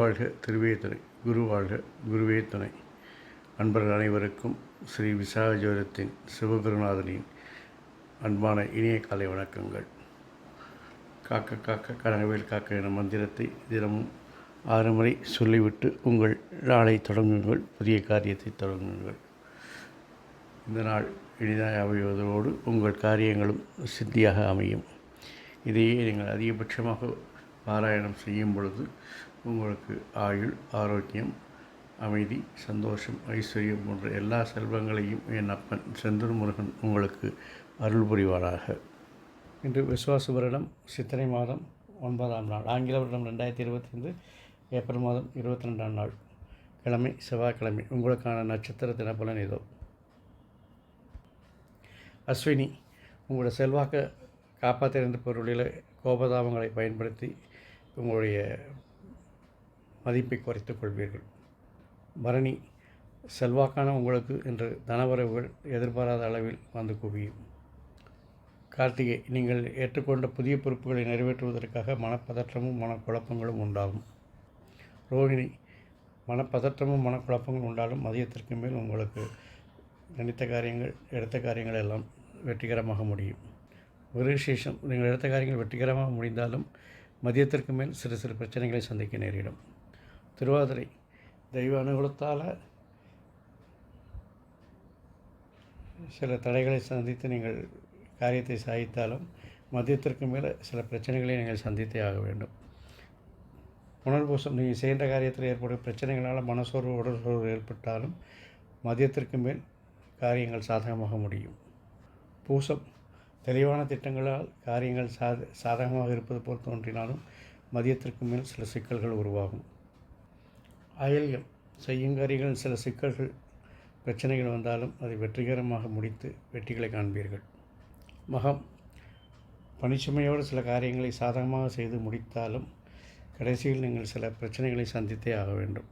திருவாழ்க திருவே துணை, குரு வாழ்க குருவே துணை. அன்பர்கள் அனைவருக்கும் ஸ்ரீ விசாக ஜோதிடத்தின் சிவகுருநாதனின் அன்பான இனிய காலை வணக்கங்கள். காக்க காக்க கனகவேல் காக்க என மந்திரத்தை தினமும் 6 முறை சொல்லிவிட்டு உங்கள் நாளை தொடங்குங்கள், புதிய காரியத்தை தொடங்குங்கள். இந்த நாள் இனிதாக அமைவதோடு உங்கள் காரியங்களும் சித்தியாக அமையும். இதையே நீங்கள் அதிகபட்சமாக பாராயணம் செய்யும் பொழுது உங்களுக்கு ஆயுள், ஆரோக்கியம், அமைதி, சந்தோஷம், ஐஸ்வர்யம் போன்ற எல்லா செல்வங்களையும் என் அப்பன் செந்தூர் முருகன் உங்களுக்கு அருள் புரிவாராக. இன்று விசுவாச வருடம் சித்திரை மாதம் 9ஆம் நாள், ஆங்கில வருடம் 2025 ஏப்ரல் மாதம் 22ஆம் நாள், கிழமை செவ்வாய்க்கிழமை. உங்களுக்கான நட்சத்திர தினப்பலன் இதோ. அஸ்வினி, உங்களோட செல்வாக்கை காப்பாற்றிருந்த பொருளில் கோபதாபங்களை பயன்படுத்தி உங்களுடைய மதிப்பை குறைத்துக் கொள்வீர்கள். பரணி, செல்வாக்கான உங்களுக்கு இன்று தனவரவுகள் எதிர்பாராத அளவில் வந்து குவியும். கார்த்திகை, நீங்கள் ஏற்றுக்கொண்ட புதிய பொறுப்புகளை நிறைவேற்றுவதற்காக மனப்பதற்றமும் மனக்குழப்பங்களும் உண்டாகும். ரோஹிணி, மனப்பதற்றமும் மனக்குழப்பங்கள் உண்டாலும் மதியத்திற்கு மேல் உங்களுக்கு நினைத்த காரியங்கள், எடுத்த காரியங்கள் எல்லாம் வெற்றிகரமாக முடியும். விருஷேஷம், நீங்கள் எடுத்த காரியங்கள் வெற்றிகரமாக முடிந்தாலும் மதியத்திற்கு மேல் சிறு சிறு பிரச்சனைகளை சந்திக்க நேரிடும். திருவாதிரை, தெய்வ அனுகூலத்தால் சில தடைகளை சந்தித்து நீங்கள் காரியத்தை சாதித்தாலும் மதியத்திற்கு மேலே சில பிரச்சனைகளை நீங்கள் சந்தித்தே ஆக வேண்டும். புனர்பூசம், நீங்கள் செய்கின்ற காரியத்தில் ஏற்படும் பிரச்சனைகளால் மனசோர்வு, உடல் சோர்வு ஏற்பட்டாலும் மதியத்திற்கு மேல் காரியங்கள் சாதகமாக முடியும். பூசம், தெளிவான திட்டங்களால் காரியங்கள் சாதகமாக இருப்பது போல் தோன்றினாலும் மதியத்திற்கு மேல் சில சிக்கல்கள் உருவாகும். ஆயில்யம், செய்யும் காரியங்கள் சில சிக்கல்கள், பிரச்சனைகள் வந்தாலும் அதை வெற்றிகரமாக முடித்து வெற்றிகளை காண்பீர்கள். மகம், பணிச்சுமையோடு சில காரியங்களை சாதகமாக செய்து முடித்தாலும் கடைசியில் நீங்கள் சில பிரச்சனைகளை சந்தித்தே ஆக வேண்டும்.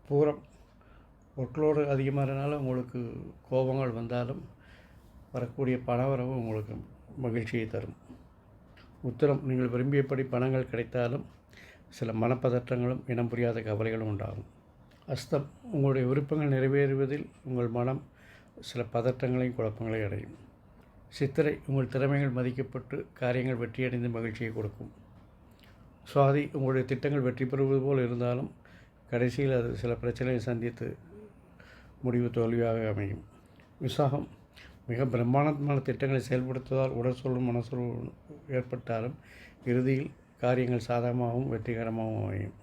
பூரம், ஒர்க்லோடு அதிகமாகனாலும் உங்களுக்கு கோபங்கள் வந்தாலும் வரக்கூடிய பணவரவு உங்களுக்கு மகிழ்ச்சியை தரும். உத்திரம், நீங்கள் விரும்பியபடி பணங்கள் கிடைத்தாலும் சில மனப்பதற்றங்களும் இனம் புரியாத கவலைகளும் உண்டாகும். அஸ்தம், உங்களுடைய விருப்பங்கள் நிறைவேறுவதில் உங்கள் மனம் சில பதற்றங்களையும் குழப்பங்களையும் அடையும். சித்திரை, உங்கள் திறமைகள் மதிக்கப்பட்டு காரியங்கள் வெற்றியடைந்து மகிழ்ச்சியை கொடுக்கும். சுவாதி, உங்களுடைய திட்டங்கள் வெற்றி பெறுவது போல் இருந்தாலும் கடைசியில் அது சில பிரச்சனையை சந்தித்து முடிவு தோல்வியாக அமையும். விசாகம், மிக பிரம்மாண்டமான திட்டங்களை செயல்படுத்துவதால் உடல் சொல்லும் மனசொல்லும் ஏற்பட்டாலும் இறுதியில் காரியங்கள் சாதகமாகவும் வெற்றிகரமாகவும் அமையும்.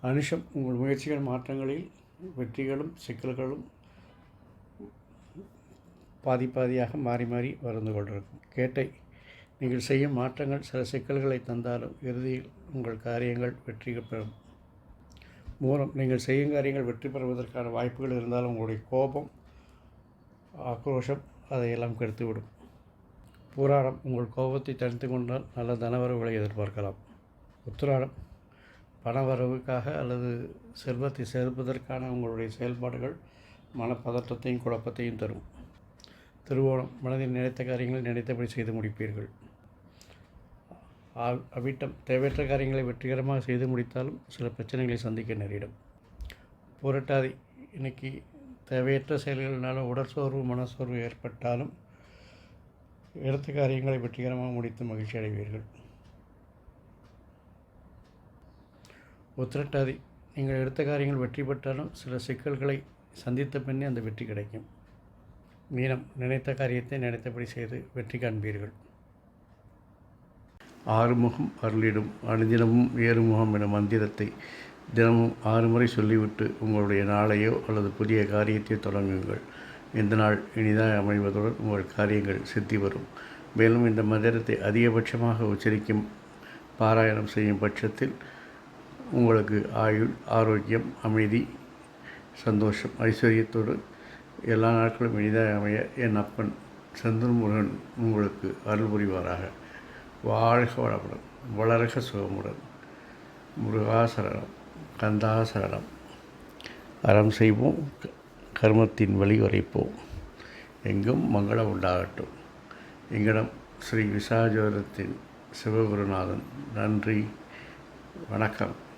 அனுஷம், உங்கள் முயற்சிகள் மாற்றங்களில் வெற்றிகளும் சிக்கல்களும் பாதியாக மாறி மாறி வந்து கொண்டிருக்கும். கேட்டை, நீங்கள் செய்யும் மாற்றங்கள் சில சிக்கல்களை தந்தாலும் இறுதியில் உங்கள் காரியங்கள் வெற்றி பெறும். மூலம், நீங்கள் செய்யும் காரியங்கள் வெற்றி பெறுவதற்கான வாய்ப்புகள் இருந்தாலும் உங்களுடைய கோபம், ஆக்ரோஷம் அதையெல்லாம் கெடுத்துவிடும். பூராடம், உங்கள் கோபத்தை தணித்து கொண்டால் நல்ல தனவரவுகளை எதிர்பார்க்கலாம். உத்திராடம், பணவரவுக்காக அல்லது செல்வத்தை சேர்ப்பதற்கான உங்களுடைய செயல்பாடுகள் மனப்பதற்றத்தையும் குழப்பத்தையும் தரும். திருவோணம், மனதில் நினைத்த காரியங்களை நினைத்தபடி செய்து முடிப்பீர்கள். அவிட்டம், தேவையற்ற காரியங்களை வெற்றிகரமாக செய்து முடித்தாலும் சில பிரச்சனைகளை சந்திக்க நேரிடும். புரட்டாதி, இன்னைக்கு தேவையற்ற செயல்களினாலும் உடற்சோர்வு மனசோர்வு ஏற்பட்டாலும் எடுத்த காரியங்களை வெற்றிகரமாக முடித்து மகிழ்ச்சி அடைவீர்கள். உத்திரட்டாதி, நீங்கள் எடுத்த காரியங்கள் வெற்றி பெற்றாலும் சில சிக்கல்களை சந்தித்த பின்னே அந்த வெற்றி கிடைக்கும். மீனம், நினைத்த காரியத்தை நினைத்தபடி செய்து வெற்றி காண்பீர்கள். ஆறுமுகம் அருளிடும் அனுதினமும் ஏறுமுகம் என மந்திரத்தை தினமும் 6 முறை சொல்லிவிட்டு உங்களுடைய நாளையோ அல்லது புதிய காரியத்தை தொடங்குங்கள். இந்த நாள் இனிதாக அமைவதுடன் உங்கள் காரியங்கள் சித்தி வரும். மேலும் இந்த மந்திரத்தை அதிகபட்சமாக உச்சரிக்கும் பாராயணம் செய்யும் பட்சத்தில் உங்களுக்கு ஆயுள், ஆரோக்கியம், அமைதி, சந்தோஷம், ஐஸ்வர்யத்தோடு எல்லா நாட்களும் இனிதாக அமைய என் அப்பன் செந்தூர் முருகன் உங்களுக்கு அருள் புரிவாராக. வாழ்க வளமுடன், வளர்க சுகமுடன். முருகாசரணம், கந்தாசரணம். அறம் செய்வோம், கர்மத்தின் வழி உரைப்போம். எங்கும் மங்களம் உண்டாகட்டும். எங்களிடம் ஸ்ரீ விசாக ஜோதிடத்தின் சிவகுருநாதன். நன்றி, வணக்கம்.